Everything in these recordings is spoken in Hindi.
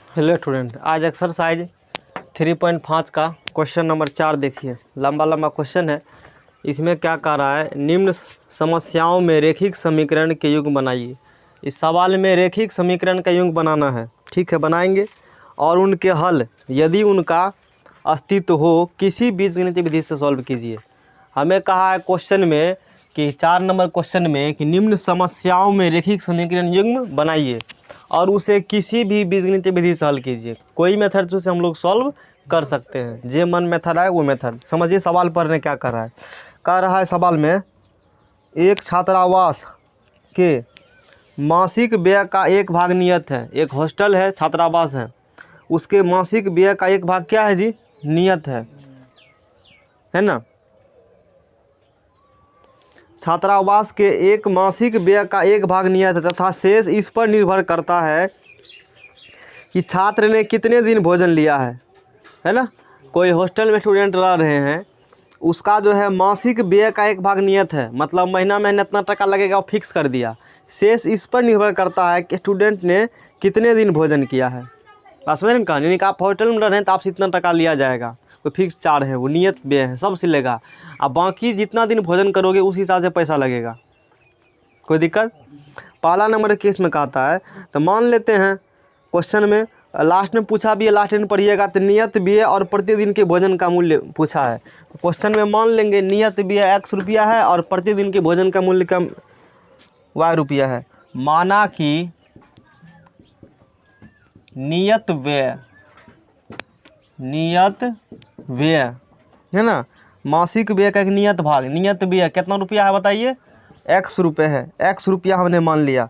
हेलो स्टूडेंट, आज एक्सरसाइज 3.5 का क्वेश्चन नंबर 4 देखिए। लंबा लंबा क्वेश्चन है। इसमें क्या कह रहा है, निम्न समस्याओं में रेखिक समीकरण के युग्म बनाइए। इस सवाल में रेखिक समीकरण का युग्म बनाना है, ठीक है, बनाएंगे। और उनके हल यदि उनका अस्तित्व हो किसी बीजगणितीय विधि से सॉल्व कीजिए। हमें कहा है क्वेश्चन में कि 4 नंबर क्वेश्चन में कि निम्न समस्याओं में रेखिक समीकरण युग्म बनाइए और उसे किसी भी बीजगणितीय विधि से हल कीजिए। कोई मेथड से हम लोग सॉल्व कर सकते हैं, जे मन मेथड आए वो मेथड। समझिए सवाल पढ़ने क्या कर रहा है। कह रहा है सवाल में, एक छात्रावास के मासिक व्यय का एक भाग नियत है। एक हॉस्टल है, छात्रावास है, उसके मासिक व्यय का एक भाग क्या है जी, नियत है ना। छात्रावास के एक मासिक व्यय का एक भाग नियत है तथा शेष इस पर निर्भर करता है कि छात्र ने कितने दिन भोजन लिया है ना। कोई हॉस्टल में स्टूडेंट रह रहे हैं, उसका जो है मासिक व्यय का एक भाग नियत है, मतलब महीना महीना इतना टका लगेगा वो फिक्स कर दिया। शेष इस पर निर्भर करता है कि स्टूडेंट ने कितने दिन भोजन किया है। बात समझ रहे हैं कहानी, कि आप हॉस्टल में रह रहे हैं तो आपसे इतना टका लिया जाएगा, कोई फिक्स चार्ज है, वो नियत व्यय है, सब सिलेगा। अब बाकी जितना दिन भोजन करोगे उस हिसाब से पैसा लगेगा। कोई दिक्कत। पहला नंबर केस में कहता है, तो मान लेते हैं क्वेश्चन में लास्ट में पूछा भी है, लास्ट में पढ़िएगा तो नियत व्यय और प्रतिदिन के भोजन का मूल्य पूछा है। तो क्वेश्चन में मान लेंगे नियत व्यय x रुपया है और प्रतिदिन के भोजन का मूल्य का y रुपया है। माना कि नियत व्यय है ना, मासिक व्यय का एक नियत भाग, नियत व्यय कितना रुपया है बताइए, x रुपये है, x रुपया हमने मान लिया।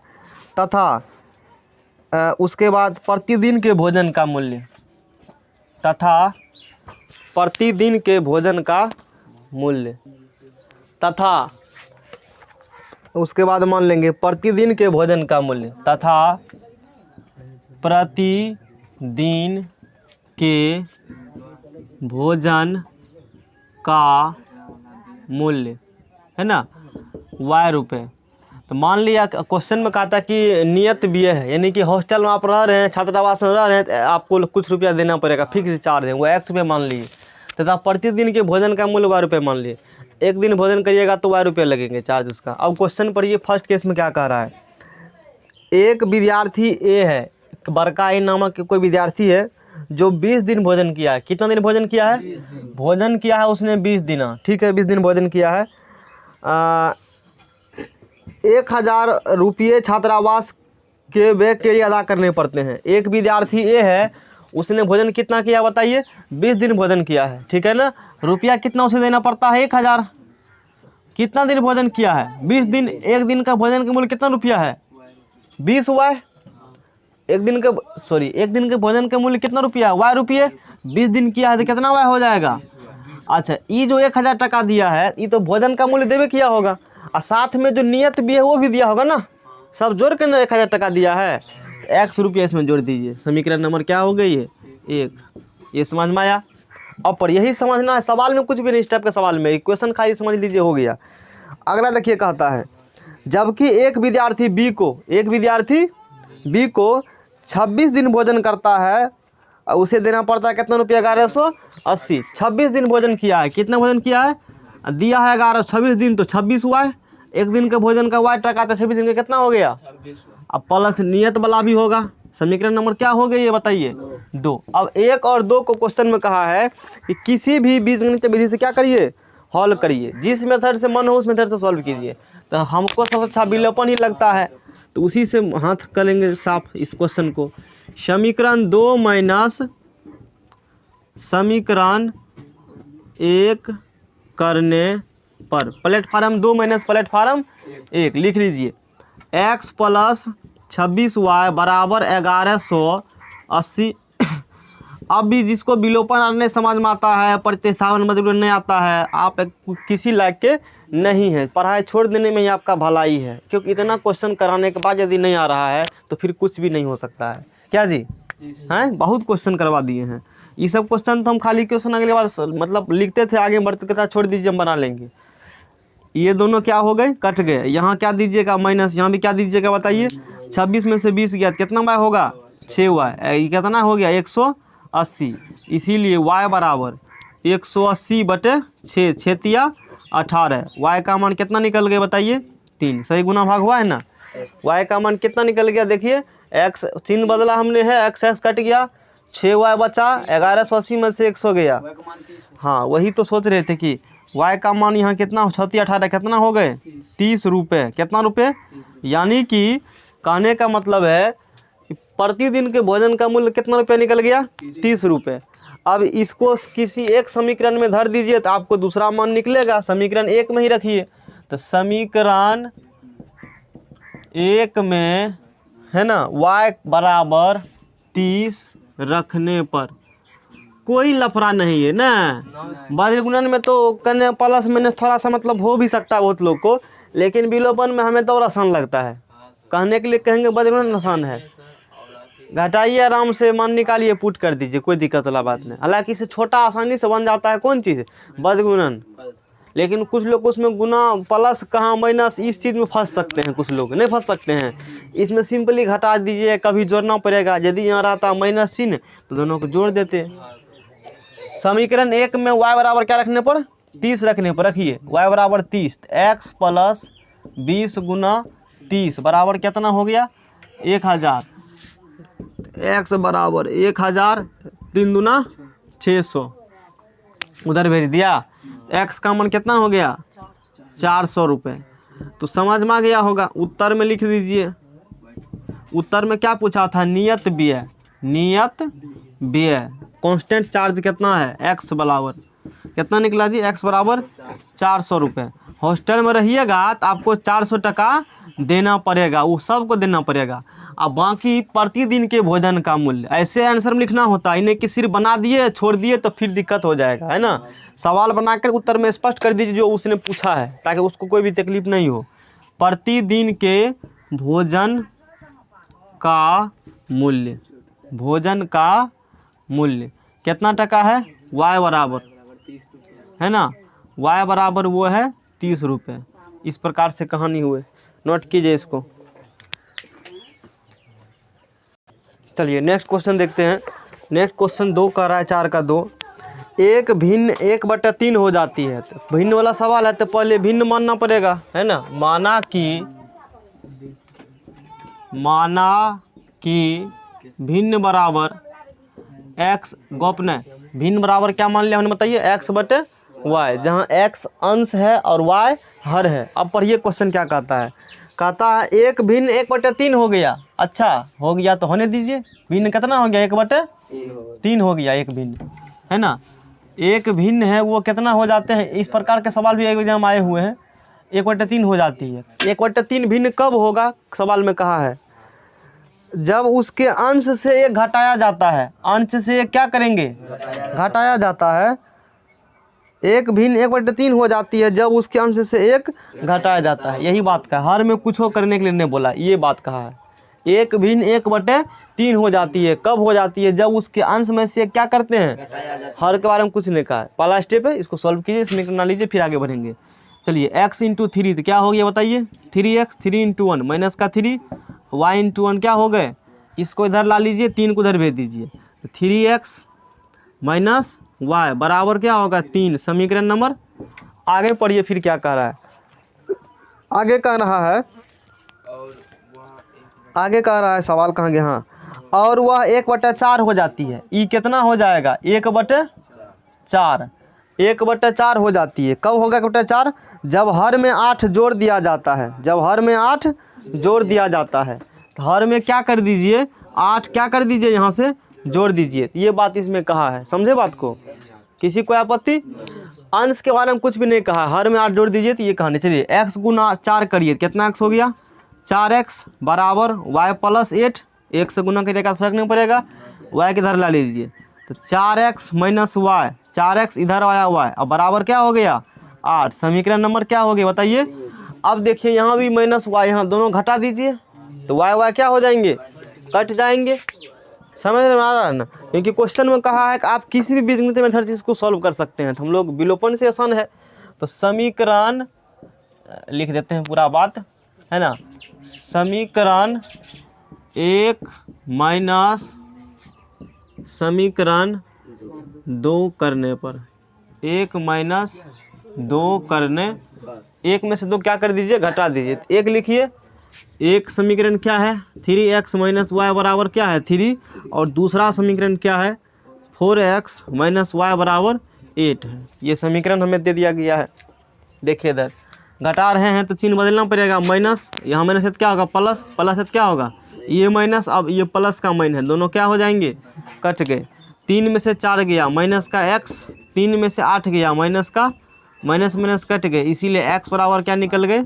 तथा उसके बाद प्रतिदिन के भोजन का मूल्य, तथा प्रतिदिन के भोजन का मूल्य, तथा उसके बाद मान लेंगे प्रतिदिन के भोजन का मूल्य, तथा प्रतिदिन के भोजन का मूल्य है ना, y रुपये। तो मान लिया क्वेश्चन में कहा था कि नियत व्यय है, यानी कि हॉस्टल में आप रह रहे हैं, छात्रावास में रह रहे हैं, आपको कुछ रुपया देना पड़ेगा, फिक्स चार्ज है, वो x रुपये मान लिए। तथा प्रतिदिन के भोजन का मूल्य y रुपये मान लिए। एक दिन भोजन करिएगा तो y रुपये लगेंगे चार्ज उसका। अब क्वेश्चन पढ़िए, फर्स्ट केस में क्या कह रहा है, एक विद्यार्थी ए है, बड़का ए नामक कोई विद्यार्थी है जो 20 दिन भोजन किया है। कितना दिन भोजन किया है, भोजन किया है उसने 20 दिन, ठीक है, 20 दिन भोजन किया है। 1000 रुपये छात्रावास के व्यय के लिए अदा करने पड़ते हैं। एक विद्यार्थी ए है, उसने भोजन कितना किया बताइए, 20 दिन भोजन किया है, ठीक है ना। रुपया कितना उसे देना पड़ता है, 1000। कितना दिन भोजन किया है, 20 दिन। एक दिन का भोजन का मूल्य कितना रुपया है, 20 y। एक दिन के भोजन का मूल्य कितना रुपया, y रुपये। 20 दिन किया है तो कितना y हो जाएगा। अच्छा, ये जो 1000 टका दिया है, ये तो भोजन का मूल्य देवे किया होगा, और साथ में जो नियत भी है वो भी दिया होगा ना, सब जोड़ कर ना 1000 टका दिया है, तो x रुपया इसमें जोड़ दीजिए। समीकरण नंबर क्या हो गई है, 1। ये समझ में आया। अब पर यही समझना है, सवाल में कुछ भी नहीं, इस टाइप के सवाल में इक्वेशन खाली समझ लीजिए, हो गया। अगला देखिए, कहता है जबकि एक विद्यार्थी बी को 26 दिन भोजन करता है, उसे देना पड़ता है कितना रुपया, 1180। 26 दिन भोजन किया है, कितना भोजन किया है, दिया है 11, 26 दिन तो 26 हुआ है। एक दिन के भोजन का y टका था, 26 दिन का कितना हो गया। अब प्लस नियत वाला भी होगा। समीकरण नंबर क्या हो गई है बताइए, 2। अब 1 और 2 को क्वेश्चन में कहा है कि किसी भी बीजगणितीय विधि से क्या करिए, हल करिए। जिस मेथड से मन हो उस मेथड से सॉल्व कीजिए। तो हमको सबसे अच्छा विलोपन ही लगता है, तो उसी से हाथ करेंगे साफ इस क्वेश्चन को। समीकरण 2 माइनस समीकरण 1 करने पर प्लेटफार्म 2 माइनस प्लेटफार्म 1 लिख लीजिए। x प्लस 26y बराबर 1180। अब भी जिसको विलोपन आने समझ में आता है, प्रतिस्थापन मतलब नहीं आता है, आप किसी लायक के नहीं है। पढ़ाई छोड़ देने में ही आपका भलाई है, क्योंकि इतना क्वेश्चन कराने के बाद यदि नहीं आ रहा है तो फिर कुछ भी नहीं हो सकता है। क्या जी हैं, बहुत क्वेश्चन करवा दिए हैं। ये सब क्वेश्चन तो हम खाली क्वेश्चन अगले बार मतलब लिखते थे, आगे बढ़ते के साथ छोड़ दीजिए, हम बना लेंगे। ये दोनों क्या हो गए, कट गए। यहाँ क्या दीजिएगा, माइनस, यहाँ भी क्या दीजिएगा बताइए, 26 में से 20 गया कितना बाय होगा, 6y, ये कितना हो गया 180। इसीलिए y बराबर 180/6, 6 18। y का मान कितना निकल गया बताइए 3। सही गुना भाग हुआ है ना। y का मान कितना निकल गया देखिए, x चिन्ह बदला हमने है, x कट गया, 6y बचा, 1180 में से 100 गया। हाँ वही तो सोच रहे थे कि y का मान यहाँ कितना 6 18 कितना हो गए 30 रुपये। कितना रुपये, यानी कि कहने का मतलब है कि प्रतिदिन के भोजन का मूल्य कितना रुपये निकल गया 30 रुपये। अब इसको किसी एक समीकरण में धर दीजिए तो आपको दूसरा मान निकलेगा। समीकरण 1 में ही रखिए, तो समीकरण 1 में है ना y बराबर 30 रखने पर कोई लफड़ा नहीं है ना। बाह्य गुणन में तो करने प्लस माइनस थोड़ा सा मतलब हो भी सकता है बहुत लोग को, लेकिन विलोपन में हमें तो और आसान लगता है। कहने के लिए कहेंगे बाह्य गुणन आसान है, घटाइए आराम से मान निकालिए पुट कर दीजिए, कोई दिक्कत वाला बात नहीं। हालांकि इससे छोटा आसानी से बन जाता है कौन चीज़, बाह्य गुणन। लेकिन कुछ लोग उसमें गुना प्लस कहाँ माइनस इस चीज़ में फंस सकते हैं, कुछ लोग नहीं फंस सकते हैं। इसमें सिंपली घटा दीजिए, कभी जोड़ना पड़ेगा। यदि यहाँ रहता माइनस चिन्ह तो दोनों को जोड़ देते। समीकरण 1 में y बराबर क्या रखने पर 30 रखने पर रखिए, y बराबर 30, x प्लस 20 गुना 30 बराबर कितना हो गया 1000। x बराबर 1000, 3 दूना 600 उधर भेज दिया। x का मान कितना हो गया 400 रुपये। तो समझ में आ गया होगा। उत्तर में लिख दीजिए। उत्तर में क्या पूछा था, नियत व्यय। नियत व्यय कांस्टेंट चार्ज कितना है x बराबर कितना निकला जी, x बराबर 400 रुपये। हॉस्टल में रहिएगा तो आपको 400 टका देना पड़ेगा, वो सबको देना पड़ेगा। अब बाकी प्रतिदिन के भोजन का मूल्य ऐसे आंसर में लिखना होता है, इन्हें कि सिर्फ बना दिए छोड़ दिए तो फिर दिक्कत हो जाएगा, है ना। सवाल बनाकर उत्तर में स्पष्ट कर दीजिए जो उसने पूछा है, ताकि उसको कोई भी तकलीफ नहीं हो। प्रतिदिन के भोजन का मूल्य, भोजन का मूल्य कितना टका है, y बराबर है ना, y बराबर वो है 30 रुपये। इस प्रकार से कहानी हुए, नोट कीजिए इसको। चलिए नेक्स्ट क्वेश्चन देखते हैं। नेक्स्ट क्वेश्चन 2 का रहा है, 4 का 2। एक भिन्न 1/3 हो जाती है। तो भिन्न वाला सवाल है तो पहले भिन्न मानना पड़ेगा, है ना। माना कि भिन्न बराबर x गोपन, भिन्न बराबर क्या मान लिया हमने बताइए x/y, जहाँ x अंश है और y हर है। अब पढ़िए क्वेश्चन क्या कहता है। कहता है एक भिन्न 1/3 हो गया। अच्छा हो गया तो होने दीजिए। भिन्न कितना हो गया 1/3 हो गया, एक भिन्न है ना। एक भिन्न है वो कितना हो जाते हैं, इस प्रकार के सवाल भी एग्जाम आए हुए हैं। 1/3 हो जाती है। 1/3 भिन्न कब होगा, सवाल में कहा है जब उसके अंश से एक घटाया जाता है। अंश से एक क्या करेंगे, घटाया जाता है। एक भिन्न 1/3 हो जाती है जब उसके अंश से एक घटाया जाता है। यही बात कहा, हर में कुछ हो करने के लिए नहीं बोला, ये बात कहा है। एक भिन्न 1/3 हो जाती है, कब हो जाती है, जब उसके अंश में से क्या करते हैं, हर के बारे में कुछ नहीं कहा है। पहला स्टेप है, इसको सॉल्व कीजिए, इसमें बना लीजिए, फिर आगे बढ़ेंगे। चलिए x × 3 तो क्या हो गया बताइए, 3x, 3 × 1 माइनस का 3, y × 1 क्या हो गए, इसको इधर ला लीजिए, 3 को इधर भेज दीजिए। 3x माइनस y बराबर क्या होगा 3। समीकरण नंबर, आगे पढ़िए फिर क्या कह रहा है। आगे कह रहा है सवाल कहाँ गया, हाँ। और वह 1/4 हो जाती है। ई कितना हो जाएगा 1/4, 1/4 हो जाती है। कब होगा 1/4, जब हर में 8 जोड़ दिया जाता है। जब हर में 8 जोड़ दिया जाता है तो हर में क्या कर दीजिए 8 क्या कर दीजिए, यहाँ से जोड़ दीजिए। ये बात इसमें कहा है, समझे बात को, किसी को आपत्ति। अंश के बारे में कुछ भी नहीं कहा, हर में 8 जोड़ दीजिए तो ये कहानी। चलिए x × 4 करिए, कितना x हो गया 4x बराबर y + 8, 1 से गुना करिएगा फर्क नहीं पड़ेगा, y के इधर ला लीजिए। तो 4x माइनस y, 4x इधर आया y, अब बराबर क्या हो गया 8। समीकरण नंबर क्या हो गया बताइए। अब देखिए यहाँ भी माइनस y, यहाँ दोनों घटा दीजिए तो y क्या हो जाएंगे, कट जाएंगे। समझ में आ रहा है ना, क्योंकि क्वेश्चन में कहा है कि आप किसी भी बीजगणित मेथड से इसको सॉल्व कर सकते हैं। तो हम लोग विलोपन से आसान है, तो समीकरण लिख देते हैं पूरा बात, है ना। समीकरण 1 माइनस समीकरण 2 करने पर, 1 माइनस 2 करने, 1 में से 2 क्या कर दीजिए, घटा दीजिए। तो 1 लिखिए, एक समीकरण क्या है 3x माइनस वाई बराबर क्या है 3, और दूसरा समीकरण क्या है 4x माइनस वाई बराबर 8 है। ये समीकरण हमें दे दिया गया है। देखिए इधर घटा रहे हैं तो चिन्ह बदलना पड़ेगा, माइनस, यहाँ माइनस है तो क्या होगा प्लस, प्लस है तो क्या होगा ये माइनस, अब ये प्लस का माइन है, दोनों क्या हो जाएंगे, कट गए। 3 में से 4 गया माइनस का x, 3 में से 8 गया माइनस का, माइनस माइनस कट गए, इसीलिए x बराबर क्या निकल गए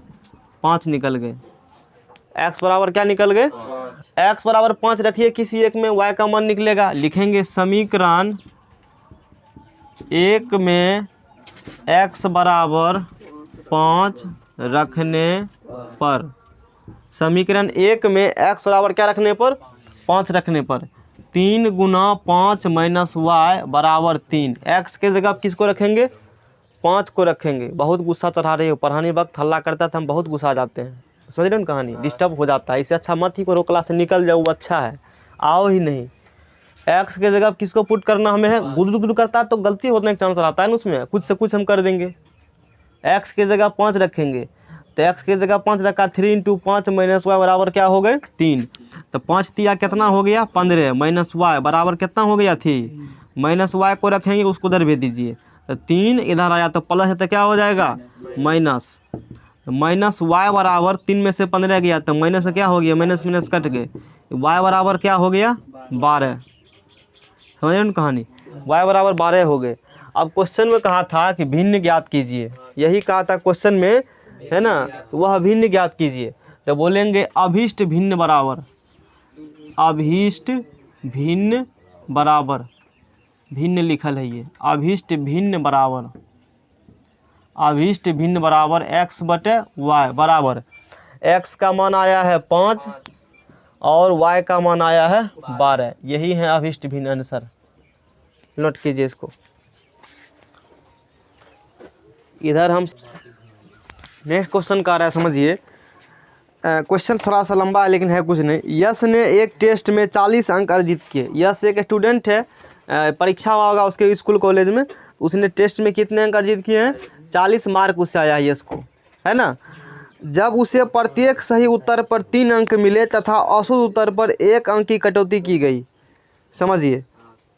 5 निकल गए। x बराबर क्या निकल गए, x बराबर 5 रखिए किसी एक में, y का मान निकलेगा, लिखेंगे समीकरण 1 में x बराबर 5 रखने पर, समीकरण 1 में x बराबर क्या रखने पर 5 रखने पर, 3 गुना 5 माइनस वाई बराबर 3, x के जगह किसको रखेंगे 5 को रखेंगे। बहुत गुस्सा चढ़ा रहे हो, पढ़ाने वक्त हल्ला करता था हम बहुत गुस्सा आ जाते हैं, समझ रहे हो ना, कहानी डिस्टर्ब हो जाता है। इससे अच्छा मत ही करो, क्लास से निकल जाओ, अच्छा है, आओ ही नहीं। x के जगह किसको पुट करना हमें है, गुदू गुदू करता है तो गलती होने का चांस रहता है ना, उसमें कुछ से कुछ हम कर देंगे। x के जगह 5 रखेंगे, तो x के जगह 5 रखा, 3 इंटू 5 माइनस वाई बराबर क्या हो गए 3, तो 5 तिया कितना हो गया 15 माइनस वाई बराबर कितना हो गया 3, माइनस वाई को रखेंगे उसको उधर भेज दीजिए, तो 3 इधर आया तो प्लस है तो क्या हो जाएगा माइनस, माइनस वाई बराबर 3 में से 15 गया तो माइनस क्या हो गया, माइनस माइनस कट गए, वाई बराबर क्या हो गया 12, समझ रहे ना कहानी, y बराबर 12 हो गए। अब क्वेश्चन में कहा था कि भिन्न ज्ञात कीजिए, यही कहा था क्वेश्चन में, है ना, वह भिन्न ज्ञात कीजिए, तो बोलेंगे अभीष्ट भिन्न बराबर, अभीष्ट भिन्न बराबर, भिन्न लिखल है ये, अभीष्ट भिन्न बराबर, अभीष्ट भिन्न बराबर x बटे y बराबर, x का मान आया है 5 और y का मान आया है 12, यही है अभीष्ट भिन्न आंसर। नोट कीजिए इसको। इधर हम नेक्स्ट क्वेश्चन का आ रहा है, समझिए। क्वेश्चन थोड़ा सा लंबा है लेकिन है कुछ नहीं। यश ने एक टेस्ट में 40 अंक अर्जित किए। यश एक स्टूडेंट है, परीक्षा हुआ होगा उसके स्कूल कॉलेज में, उसने टेस्ट में कितने अंक अर्जित किए हैं 40 मार्क उससे आया है यश को, है ना। जब उसे प्रत्येक सही उत्तर पर 3 अंक मिले तथा औसत उत्तर पर 1 अंक की कटौती की गई। समझिए,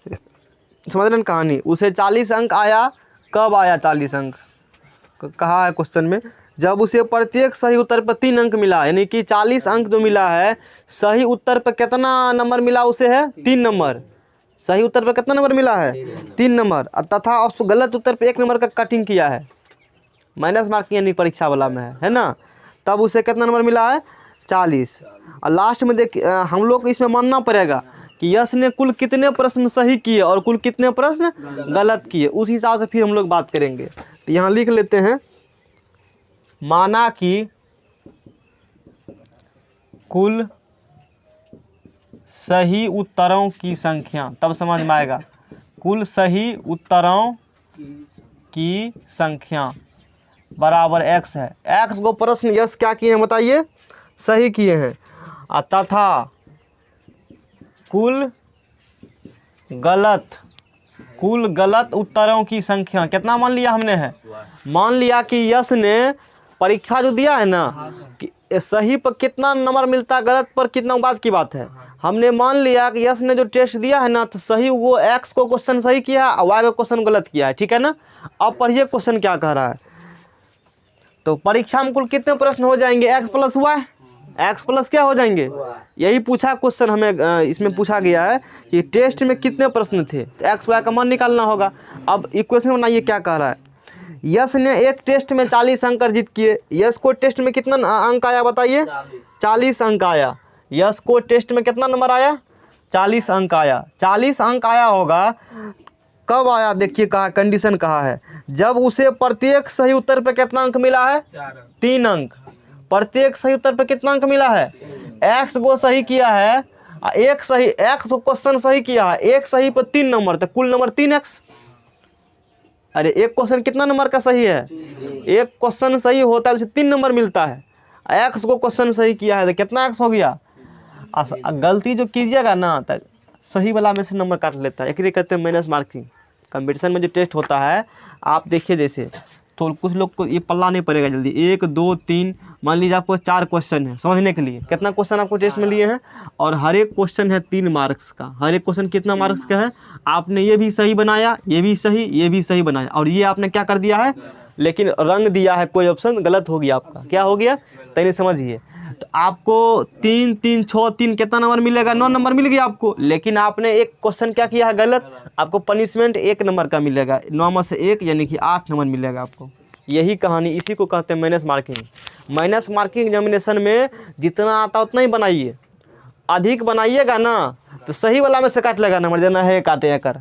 समझ रहे हैं कहानी, उसे 40 अंक आया, कब आया 40 अंक, कहा है क्वेश्चन में, जब उसे प्रत्येक सही उत्तर पर 3 अंक मिला, यानी कि 40 अंक जो मिला है, सही उत्तर पर कितना नंबर मिला उसे है 3 नंबर, सही उत्तर पर कितना नंबर मिला है 3 नंबर, तथा उस गलत उत्तर पर 1 नंबर का कटिंग किया है, माइनस मार्क यानी परीक्षा वाला में है ना, तब उसे कितना नंबर मिला है 40। और लास्ट में देख हम लोग को इसमें मानना पड़ेगा कि यश ने कुल कितने प्रश्न सही किए और कुल कितने प्रश्न गलत किए, उस हिसाब से फिर हम लोग बात करेंगे। तो यहाँ लिख लेते हैं, माना कि कुल सही उत्तरों की संख्या, तब समझ में आएगा, कुल सही उत्तरों की संख्या बराबर x है। x को प्रश्न यश क्या किए हैं बताइए, सही किए हैं, तथा कुल गलत उत्तरों की संख्या कितना मान लिया हमने है, मान लिया कि यश ने परीक्षा जो दिया है ना, कि सही पर कितना नंबर मिलता है, गलत पर कितना, बात की बात है, हमने मान लिया कि यश ने जो टेस्ट दिया है ना, तो सही वो x को क्वेश्चन सही किया और y को क्वेश्चन गलत किया है, ठीक है ना। अब पढ़िए क्वेश्चन क्या कह रहा है, तो परीक्षा में कुल कितने प्रश्न हो जाएंगे x plus y, x plus क्या हो जाएंगे, यही पूछा क्वेश्चन हमें, इसमें पूछा गया है कि टेस्ट में कितने प्रश्न थे, तो x y का मान निकालना होगा। अब इक्वेशन बनाइए, क्या कह रहा है, यश ने एक टेस्ट में 40 अंक अर्जित किए, यश को टेस्ट में कितना अंक आया बताइए 40 अंक आया, यश को टेस्ट में कितना नंबर आया 40 अंक आया, 40 अंक आया होगा, कब आया देखिए, कहा कंडीशन कहा है, जब उसे प्रत्येक सही उत्तर पर कितना अंक मिला है 3 अंक, प्रत्येक सही उत्तर पर कितना अंक मिला है, x को सही किया है, एक सही x को क्वेश्चन सही किया है, एक सही पर 3 नंबर, तो कुल नंबर 3x। अरे एक क्वेश्चन कितना नंबर का सही है, एक क्वेश्चन सही होता है तो 3 नंबर मिलता है, x को क्वेश्चन सही किया है तो कितना x हो गया, गलती जो कीजिएगा ना तो सही वाला में से नंबर काट लेता है, एक कहते हैं माइनस मार्किंग। कंपटीशन में जो टेस्ट होता है आप देखिए, जैसे तो कुछ लोग को ये पल्ला नहीं पड़ेगा जल्दी, 1 2 3 मान लीजिए आपको 4 क्वेश्चन है समझने के लिए, कितना क्वेश्चन आपको टेस्ट में लिए हैं और हर एक क्वेश्चन है 3 मार्क्स का। हर एक क्वेश्चन कितना मार्क्स का है, आपने ये भी सही बनाया, ये भी सही, ये भी सही बनाया, और ये आपने क्या कर दिया है, लेकिन रंग दिया है, कोई ऑप्शन गलत हो गया आपका, क्या हो गया तैने समझिए। तो आपको 3 3 6 3 कितना नंबर मिलेगा, 9 नंबर मिल गया आपको, लेकिन आपने एक क्वेश्चन क्या किया है गलत, आपको पनिशमेंट 1 नंबर का मिलेगा, 9 में से 1 यानी कि 8 नंबर मिलेगा आपको। यही कहानी, इसी को कहते हैं minus marking. Minus marking examination में जितना आता उतना ही बनाइए, अधिक बनाइएगा ना तो सही वाला में से काट लेगा नंबर, देना है काटे या कर,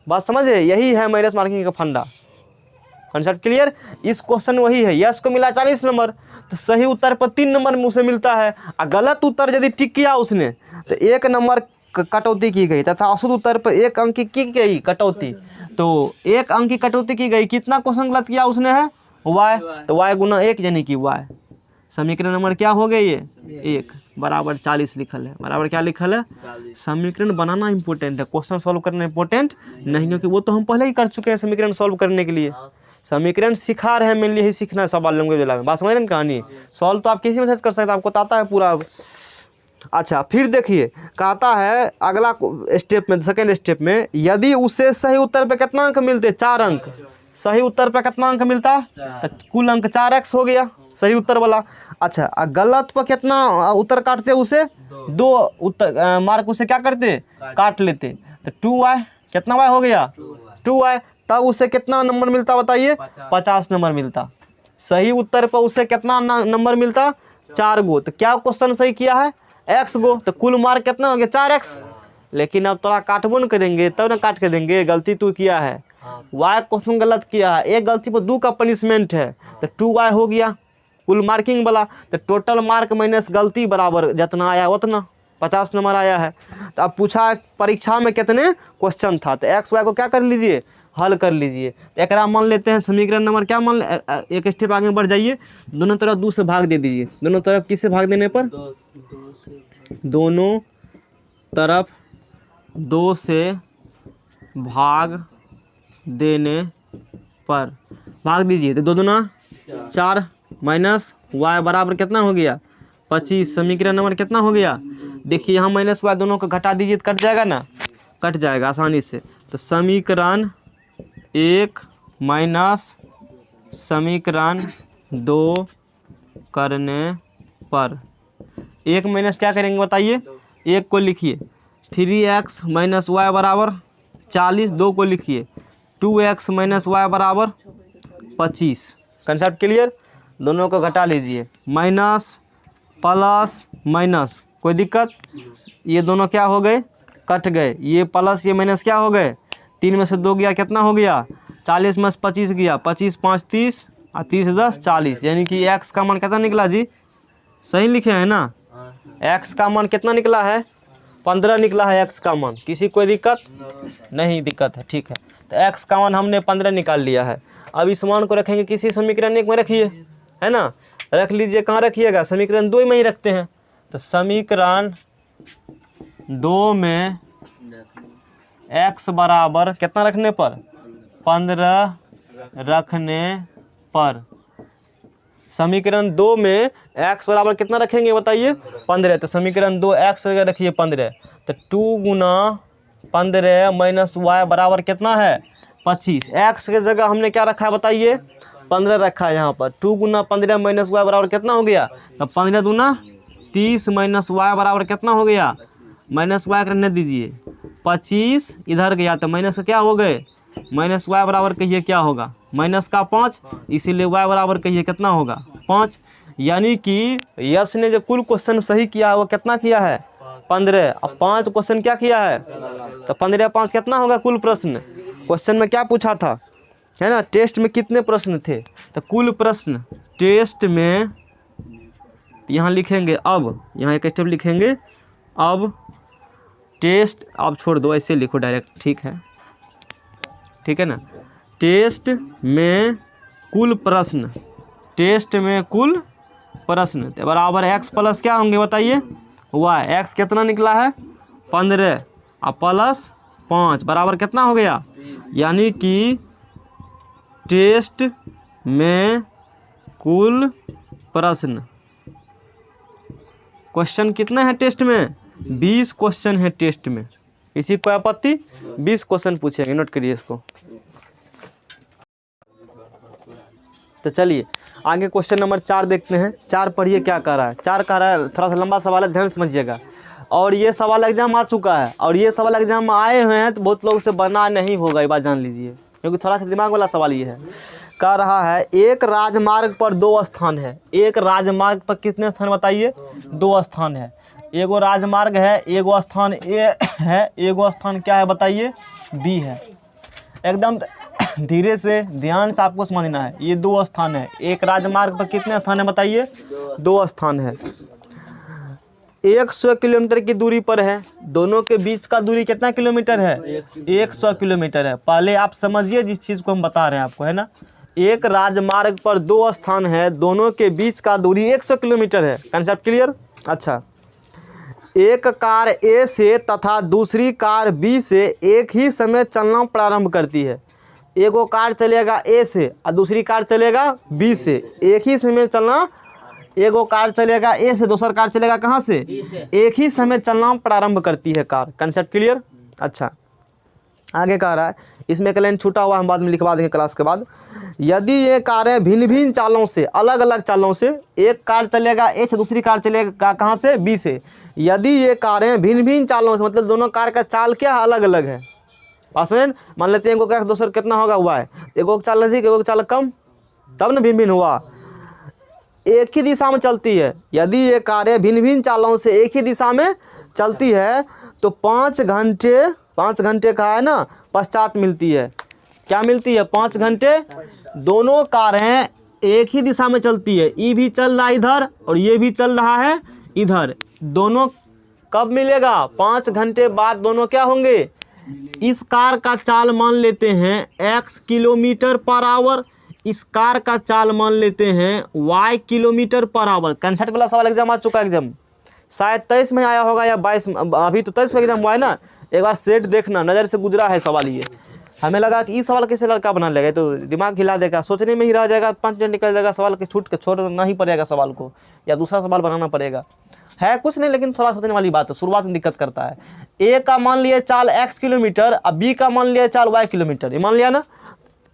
बात समझे, यही है माइनस मार्किंग का फंडा। Concept clear. इस क्वेश्चन वही है, यस को मिला 40 नंबर तो सही उत्तर पर 3 नंबर उसे मिलता है, और गलत उत्तर यदि टिक किया उसने तो 1 नंबर कटौती की गई, तथा अशुद्ध उत्तर पर 1 अंक की गई कटौती, तो 1 अंक की कटौती की गई। कितना क्वेश्चन गलत किया उसने है, y, तो y गुना 1 यानी कि y। समीकरण नंबर क्या हो गए, ये 1 बराबर 40 लिखल है, बराबर क्या लिखल है। समीकरण बनाना इंपॉर्टेंट है, क्वेश्चन सॉल्व करना इंपॉर्टेंट नहीं, क्योंकि वो तो हम पहले ही कर चुके हैं समीकरण सॉल्व करने के लिए। समीकरण सिखा रहे हैं, मेनली यही सीखना है सवाल लैंग्वेज में, बात समझ रहे हैं कहानी। सॉल्व तो आप किसी मेथड कर सकते हैं, आपको आता है पूरा। अच्छा फिर देखिए, कहता है अगला स्टेप में, सेकेंड स्टेप में, यदि उसे सही उत्तर पे कितना अंक मिलते, 4 अंक, सही उत्तर पे कितना अंक मिलता, तो कुल अंक 4x हो गया सही उत्तर वाला। अच्छा गलत पर कितना उत्तर काटते, उसे 2 उत्तर मार्क उसे क्या करते, काट लेते, तो 2y, कितना y हो गया 2y, तब उसे कितना नंबर मिलता बताइए, 50 नंबर मिलता। सही उत्तर पर उसे कितना नंबर मिलता, 4 गो, तो क्या क्वेश्चन सही किया है, x गो, तो कुल मार्क कितना हो गया 4x। लेकिन अब थोड़ा काटबो न करेंगे तब ना काट के देंगे, गलती तू किया है, y क्वेश्चन गलत किया है, एक गलती पर 2 का पनिशमेंट है, तो 2y हो गया कुल मार्किंग वाला। तो टोटल मार्क माइनस गलती बराबर जितना आया उतना 50 नंबर आया है। तो अब पूछा परीक्षा में कितने क्वेश्चन था, तो एक्स वाई को क्या कर लीजिए, हल कर लीजिए। तो एक मान लेते हैं समीकरण नंबर क्या मान, एक स्टेप आगे बढ़ जाइए, दोनों तरफ 2 से भाग दे दीजिए। दोनों तरफ किससे भाग देने पर, दोनों तरफ 2 से भाग देने पर भाग दीजिए, तो 2 दूना 4 माइनस y बराबर कितना हो गया 25। समीकरण नंबर कितना हो गया, देखिए यहाँ माइनस y दोनों को घटा दीजिए तो कट जाएगा ना, कट जाएगा आसानी से। तो समीकरण 1 माइनस समीकरण 2 करने पर 1 माइनस क्या करेंगे बताइए, 1 को लिखिए, 3x माइनस वाई बराबर 40, 2 को लिखिए, 2x माइनस वाई बराबर 25। Concept clear. दोनों को घटा लीजिए, माइनस प्लस माइनस, कोई दिक्कत, ये दोनों क्या हो गए, कट गए, ये प्लस ये माइनस क्या हो गए, 3 में से 2 गया कितना हो गया 40 में से 25 गया, 25 5 30 और 30 10 40, यानी कि x का मान कितना निकला जी, सही लिखे हैं ना, x का मान कितना निकला है 15 निकला है x का मान। किसी कोई दिक्कत नहीं, दिक्कत है ठीक है। तो x का मान हमने 15 निकाल लिया है। अब इस मान को रखेंगे किसी समीकरण 1 में रखिए, है ना, रख लीजिए, कहाँ रखिएगा, समीकरण 2 में ही रखते हैं। तो समीकरण 2 में x बराबर कितना रखने पर, 15 रखने पर, समीकरण 2 में x बराबर कितना रखेंगे बताइए 15। तो समीकरण 2 x रखिए 15, तो 2 गुना 15 माइनस y बराबर कितना है 25। x के जगह हमने क्या रखा है बताइए 15 रखा है यहाँ पर। 2 गुना 15 माइनस y बराबर कितना हो गया, तो 15 दूना 30 माइनस y बराबर कितना हो गया, माइनस y करने दीजिए 25, इधर गया तो माइनस का क्या हो गए, माइनस y बराबर कहिए क्या होगा, माइनस का 5, इसीलिए y बराबर कहिए कितना होगा 5। यानी कि यश ने जो कुल क्वेश्चन सही किया है वो कितना किया है 15, अब 5 क्वेश्चन क्या किया है, तो 15 5 कितना होगा कुल प्रश्न। क्वेश्चन में क्या पूछा था, है ना, टेस्ट में कितने प्रश्न थे, तो कुल प्रश्न टेस्ट में, यहाँ लिखेंगे, अब यहाँ एक स्टेप लिखेंगे, अब टेस्ट, अब छोड़ दो ऐसे लिखो डायरेक्ट, ठीक है, ठीक है ना। टेस्ट में कुल प्रश्न, टेस्ट में कुल प्रश्न बराबर x प्लस क्या होंगे बताइए y, x कितना निकला है 15 और प्लस 5 बराबर कितना हो गया, यानी कि टेस्ट में कुल प्रश्न, क्वेश्चन कितने हैं टेस्ट में, 20 क्वेश्चन है टेस्ट में। इसी कोई आपत्ति, 20 क्वेश्चन पूछेंगे, नोट करिए इसको। तो चलिए आगे क्वेश्चन नंबर 4 देखते हैं। 4 पढ़िए क्या कह रहा है। 4 कह रहा है, थोड़ा सा लंबा सवाल है, ध्यान समझिएगा। और ये सवाल एग्जाम आ चुका है, और ये सवाल एग्जाम आए हुए हैं, तो बहुत लोग से बना नहीं होगा, ये बात जान लीजिए, क्योंकि थोड़ा सा दिमाग वाला सवाल ये है। कह रहा है एक राजमार्ग पर 2 स्थान है। एक राजमार्ग पर कितने स्थान बताइए, 2 स्थान है। एगो राजमार्ग है, एगो स्थान ए है, एगो स्थान क्या है बताइए, बी है। एकदम धीरे से ध्यान से आपको समझना है। ये 2 स्थान है। एक राजमार्ग पर कितने स्थान है बताइए, 2 स्थान है। 100 किलोमीटर की दूरी पर है। दोनों के बीच का दूरी कितना किलोमीटर है, 100 किलोमीटर है। पहले आप समझिए जिस चीज़ को हम बता रहे हैं आपको, है ना। एक राजमार्ग पर 2 स्थान है, दोनों के बीच का दूरी 100 किलोमीटर है। Concept clear. अच्छा, एक कार ए से तथा दूसरी कार बी से एक ही समय चलना प्रारंभ करती है। एगो कार चलेगा ए से और दूसरी कार चलेगा बी से, एक ही समय चलना। एगो कार चलेगा ए से, दूसरा कार चलेगा कहाँ से, एक ही समय चलना प्रारंभ करती है कार। Concept clear. अच्छा, आगे कह रहा है, इसमें एक लाइन छूटा हुआ हम बाद में लिखवा देंगे क्लास के बाद। यदि ये कारें भिन्न भिन्न चालों से, अलग अलग चालों से, एक कार चलेगा ए से, दूसरी कार चलेगा कहाँ से, बी से। यदि ये कारें भिन्न भिन्न चालों से, मतलब दोनों कार का चाल क्या है, अलग अलग है। पासन मान लेते हैं एगो का दूसरा कितना होगा हुआ है, एगो चाल अधिक एगो चाल कम, तब न भिन्न भिन्न हुआ। एक ही दिशा में चलती है। यदि ये कारें भिन्न भिन्न चालों से एक ही दिशा में चलती है तो 5 घंटे का है ना पश्चात मिलती है। क्या मिलती है, 5 घंटे। दोनों कारें एक ही दिशा में चलती है, ये भी चल रहा है इधर और ये भी चल रहा है इधर। दोनों कब मिलेगा, 5 घंटे बाद दोनों क्या होंगे। इस कार का चाल मान लेते हैं x किलोमीटर पर आवर, इस कार का चाल मान लेते हैं y kilometre per our. Concept वाला सवाल एग्जाम आ चुका है। एग्जाम शायद 23 में आया होगा या 22, अभी तो 23 में एग्जाम हुआ है ना। एक बार सेट देखना, नज़र से गुजरा है सवाल ये। हमें लगा कि ये सवाल कैसे लड़का बना लेगा, तो दिमाग हिला देगा, सोचने में ही रह जाएगा, 5 मिनट निकल जाएगा, सवाल के छोड़ना ही पड़ेगा सवाल को, या दूसरा सवाल बनाना पड़ेगा। है कुछ नहीं, लेकिन थोड़ा सोचने वाली बात है, शुरुआत में दिक्कत करता है। ए का मान लिया चाल x किलोमीटर, अब बी का मान लिया चाल y किलोमीटर, ये मान लिया ना।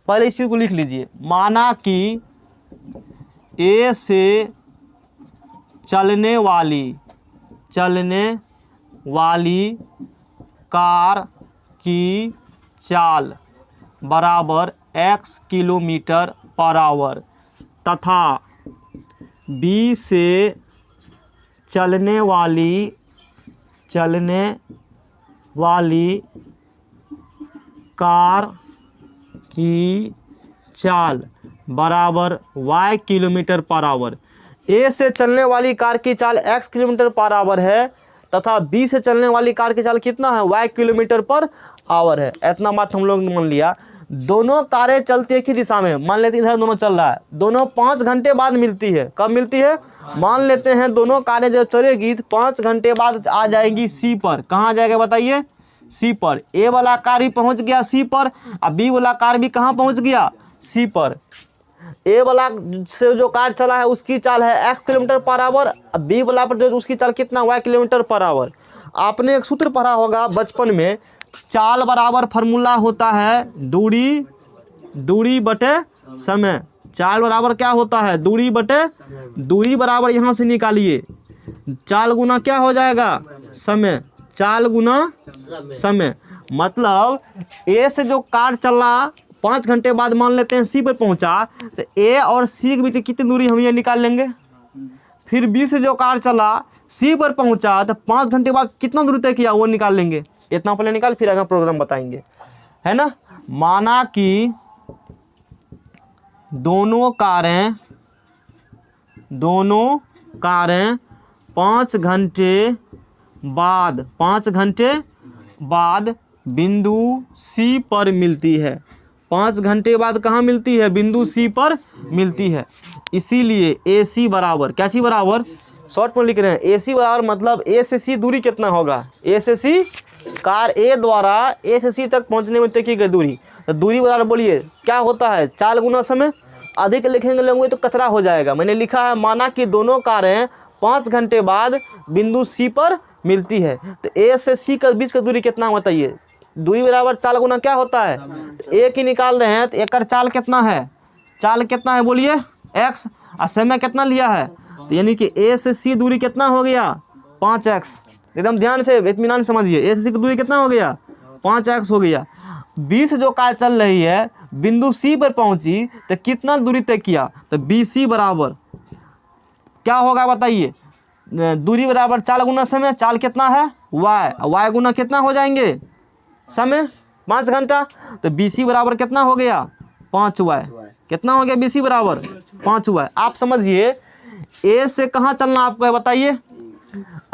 पहले इस चीज़ को लिख लीजिए। माना कि ए से चलने वाली कार की चाल बराबर x किलोमीटर पर आवर तथा बी से चलने वाली कार की चाल बराबर y किलोमीटर पर आवर। ए से चलने वाली कार की चाल x किलोमीटर पर आवर है तथा बी से चलने वाली कार की चाल कितना है, y किलोमीटर पर आवर है। इतना बात हम लोग ने मान लिया। दोनों कारें चलती एक ही दिशा में, मान लेते हैं इधर दोनों चल रहा है, दोनों 5 घंटे बाद मिलती है। कब मिलती है, मान लेते हैं दोनों कारें जब चलेगी तो 5 घंटे बाद आ जाएगी सी पर। कहाँ आ जाएगा बताइए, सी पर। ए वाला कार भी पहुंच गया सी पर, और बी वाला कार भी कहाँ पहुंच गया, सी पर। ए वाला से जो कार चला है उसकी चाल है x kilometre per hour, B वाला पर जो उसकी चाल कितना, y किलोमीटर पर आवर। आपने एक सूत्र पढ़ा होगा बचपन में, चाल बराबर फार्मूला होता है दूरी बटे समय। चाल बराबर क्या होता है, दूरी बटे, दूरी बराबर यहाँ से निकालिए, चाल गुना क्या हो जाएगा, समय। चाल गुना समय, मतलब ए से जो कार चला 5 घंटे बाद मान लेते हैं सी पर पहुंचा, तो ए और सी के बीच कितनी दूरी हम ये निकाल लेंगे। फिर बी से जो कार चला सी पर पहुंचा तो 5 घंटे बाद कितना दूरी तय किया वो निकाल लेंगे। इतना पहले निकाल, फिर आगे प्रोग्राम बताएंगे, है ना। माना कि दोनों कारें 5 घंटे बाद बिंदु सी पर मिलती है। 5 घंटे बाद कहाँ मिलती है, बिंदु सी पर मिलती है। इसीलिए ए सी बराबर क्या चीज बराबर, शॉर्ट में लिख रहे हैं। ए सी बराबर मतलब ए से सी दूरी कितना होगा, ए से सी, कार ए द्वारा ए से सी तक पहुंचने में तय की गई दूरी। तो दूरी बराबर बोलिए क्या होता है, 4 गुना समय। अधिक लिखेंगे लोगे तो कचरा हो जाएगा। मैंने लिखा है माना कि दोनों कारें 5 घंटे बाद बिंदु सी पर मिलती है। तो ए से सी के बीच का दूरी कितना बताइए, दूरी बराबर 4 गुना क्या होता है, एक ही निकाल रहे हैं। तो एक चाल कितना है, चाल कितना है बोलिए x, और समय कितना लिया है, तो यानी कि ए से सी दूरी कितना हो गया 5x। एकदम ध्यान से इत्मीनान समझिए, ए से सी की दूरी कितना हो गया 5x हो गया। 20 जो कार चल रही है बिंदु सी पर पहुंची तो कितना दूरी तय किया, तो BC बराबर क्या होगा बताइए, दूरी बराबर 4 गुना समय, चाल कितना है y गुना कितना हो जाएंगे समय 5 घंटा। तो BC बराबर कितना हो गया 5y, कितना हो गया BC बराबर 5y। आप समझिए ए से कहाँ चलना आपको है बताइए।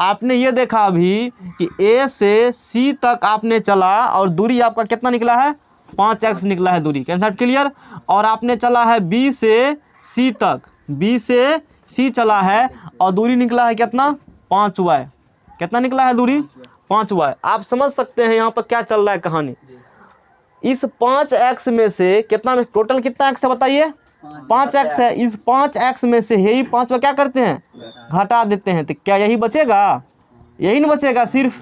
आपने ये देखा अभी कि ए से सी तक आपने चला और दूरी आपका कितना निकला है 5x निकला है दूरी, कंसेप्ट क्लियर। और आपने चला है बी से सी तक, बी से सी चला है और दूरी निकला है कितना 5y, कितना निकला है दूरी 5y। आप समझ सकते हैं यहाँ पर क्या चल रहा है कहानी। इस 5x में से कितना में टोटल कितना x है बताइए 5x है। इस 5x में से यही 5 क्या करते हैं घटा देते हैं, तो क्या यही बचेगा, यही नहीं बचेगा सिर्फ,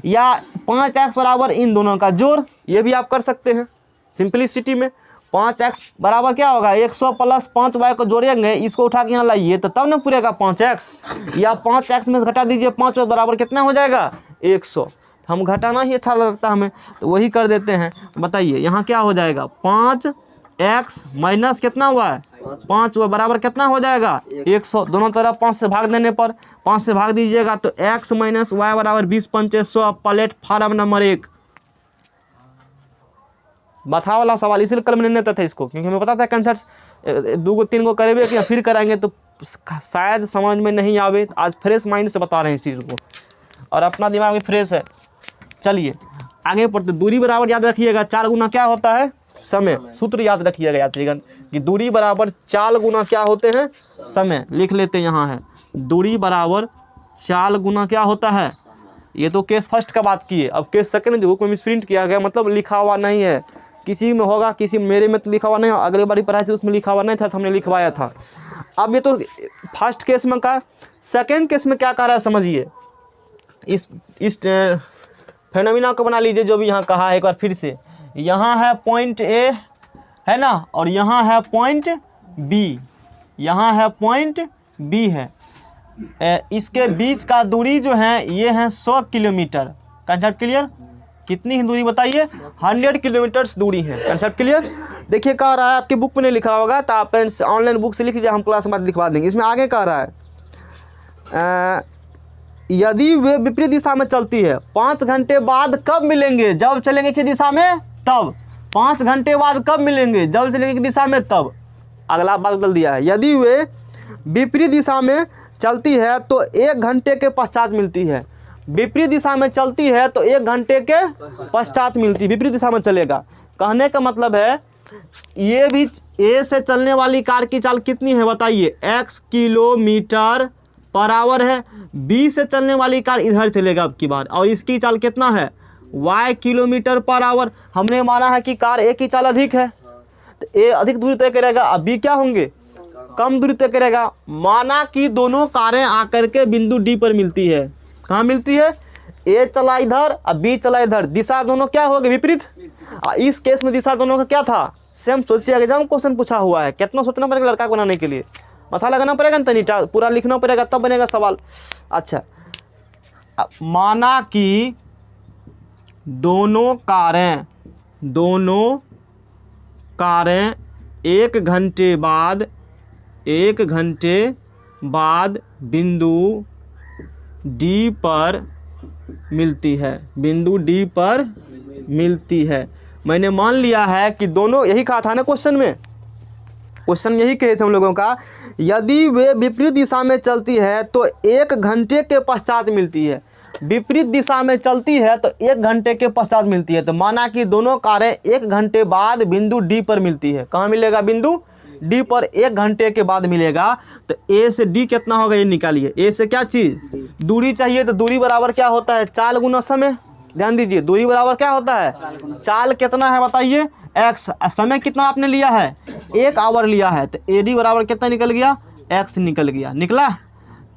या 5x बराबर इन दोनों का जोड़, ये भी आप कर सकते हैं सिंपलिसिटी में। 5x बराबर क्या होगा 100 प्लस 5y को जोड़ेंगे, इसको उठा के यहाँ लाइए तो तब ना पूरेगा 5x, या 5x में से घटा दीजिए 5 बराबर कितना हो जाएगा 100। हम घटाना ही अच्छा लगता है हमें तो वही कर देते हैं। बताइए यहाँ क्या हो जाएगा 5x माइनस कितना हुआ है 5 बराबर कितना हो जाएगा 100। दोनों तरफ 5 से भाग देने पर 5 से भाग दीजिएगा तो x माइनस वाई बराबर 20 पंचे 100। प्लेटफार्म नंबर 1 बता वाला सवाल, इसलिए कल मैंने नहीं था इसको, क्योंकि हमें पता था कंसेप्ट 2 3 को करेंगे कि फिर कराएंगे तो शायद समझ में नहीं आवे। आज फ्रेश माइंड से बता रहे हैं इस चीज़ को और अपना दिमाग भी फ्रेश है। चलिए आगे पढ़ते। दूरी बराबर याद रखिएगा 4 गुना क्या होता है समय, सूत्र याद रखिएगा यात्रीगण कि दूरी बराबर 4 गुना क्या होते हैं समय। लिख लेते हैं यहाँ है दूरी बराबर 4 गुना क्या होता है। ये तो केस फर्स्ट का बात की है, अब केस सेकंड जो कोई मिसप्रिंट किया गया मतलब लिखा हुआ नहीं है, किसी में होगा किसी मेरे में तो लिखा हुआ नहीं, अगले बार पढ़ाई थी उसमें लिखा हुआ नहीं था तो हमने लिखवाया था। अब ये तो फर्स्ट केस में का, सेकंड केस में क्या कह रहा है समझिए। इस फेनोमिना को बना लीजिए जो भी यहाँ कहा है एक बार फिर से। यहाँ है पॉइंट ए है ना, और यहाँ है पॉइंट बी, यहाँ है पॉइंट बी है। इसके बीच का दूरी जो है ये है 100 किलोमीटर। Concept clear. कितनी ही दूरी बताइए 100 किलोमीटर्स दूरी है। Concept clear. देखिए कह रहा है आपके बुक में नहीं लिखा होगा तो आप ऑनलाइन बुक से लिख लीजिए, हम क्लास में लिखवा देंगे। इसमें आगे कह रहा है यदि वे विपरीत दिशा में चलती है 5 घंटे बाद कब मिलेंगे, जब चलेंगे किस दिशा में तब। 5 घंटे बाद कब मिलेंगे, जब चलेंगे किस दिशा में तब। अगला बात बदल दिया है यदि वे विपरीत दिशा में चलती है तो 1 घंटे के पश्चात मिलती है। विपरीत दिशा में चलती है तो 1 घंटे के पश्चात मिलती है, विपरीत दिशा में चलेगा। कहने का मतलब है ये भी ए से चलने वाली कार की चाल कितनी है बताइए x किलोमीटर पर आवर है। बी से चलने वाली कार इधर चलेगा अब की बार और इसकी चाल कितना है y किलोमीटर पर आवर। हमने माना है कि कार ए की चाल अधिक है तो ए अधिक दूरी तय करेगा, अब बी क्या होंगे कम दूरी तय करेगा। माना कि दोनों कारें आकर के बिंदु डी पर मिलती है। कहाँ मिलती है, ए चला इधर और बी चला इधर, दिशा दोनों क्या होगी विपरीत। इस केस में दिशा दोनों का क्या था सेम। सोचिए एग्जाम क्वेश्चन पूछा हुआ है, कितना सोचना पड़ेगा लड़का को बनाने के लिए, माथा लगाना पड़ेगा ना, तनी पूरा लिखना पड़ेगा तब बनेगा सवाल। अच्छा माना कि दोनों कारें 1 घंटे बाद बिंदु डी पर मिलती है, बिंदु डी पर मिलती है। मैंने मान लिया है कि दोनों, यही कहा था ना क्वेश्चन में, क्वेश्चन यही कहे थे हम लोगों का, यदि वे विपरीत दिशा में चलती है तो 1 घंटे के पश्चात मिलती है। विपरीत दिशा में चलती है तो 1 घंटे के पश्चात मिलती है। तो माना कि दोनों कारें 1 घंटे बाद बिंदु डी पर मिलती है। कहाँ मिलेगा बिंदु डी पर 1 घंटे के बाद मिलेगा। तो ए से डी कितना होगा ये निकालिए। ए से क्या चीज़, दूरी चाहिए, तो दूरी बराबर क्या होता है, चाल गुना समय। ध्यान दीजिए, दूरी बराबर क्या होता है, चाल कितना है बताइए, एक्स। समय कितना आपने लिया है, 1 आवर लिया है, तो ए डी बराबर कितना निकल गया, एक्स निकल गया। निकला,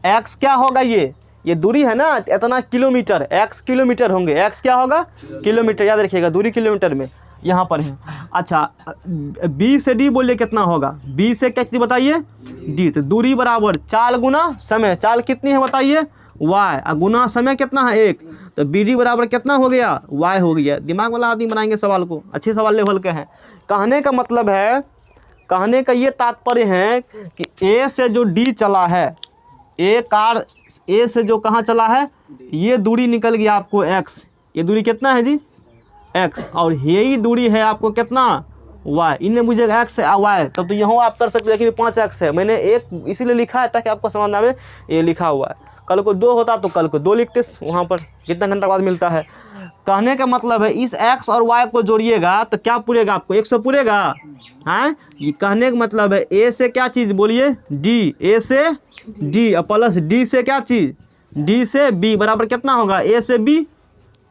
एक्स क्या होगा, ये दूरी है ना, इतना किलोमीटर, एक्स किलोमीटर होंगे, एक्स क्या होगा, किलोमीटर। याद रखिएगा, दूरी किलोमीटर में यहाँ पर है। अच्छा, बी से डी बोलिए कितना होगा, बी से क्या चीज़ बताइए, डी। तो दूरी बराबर चाल गुना समय, चाल कितनी है बताइए, वाई, गुना समय कितना है 1, तो बी डी बराबर कितना हो गया, वाई हो गया। दिमाग वाला आदमी बनाएंगे सवाल को, अच्छे सवाल लेवल के हैं। कहने का मतलब है, कहने का ये तात्पर्य है कि ए से जो डी चला है, ए कार ए से जो कहाँ चला है, ये दूरी निकल गया आपको एक्स। ये दूरी कितना है जी, एक्स, और यही दूरी है आपको कितना, वाई। इन्हें मुझे एक्स है वाई, तब तो यहाँ आप कर सकते हैं, लेकिन 5 एक्स है। मैंने 1 इसीलिए लिखा है ताकि आपको समझ आवे, ये लिखा हुआ है। कल को 2 होता तो कल को 2 लिखते, वहाँ पर कितना घंटा बाद मिलता है। कहने का मतलब है इस एक्स और वाई को जोड़िएगा तो क्या पूरेगा आपको, 100 पूरेगा। हाँ, ये कहने का मतलब है ए से क्या चीज़ बोलिए, डी, ए से डी प्लस डी से क्या चीज़, डी से बी बराबर कितना होगा, ए से बी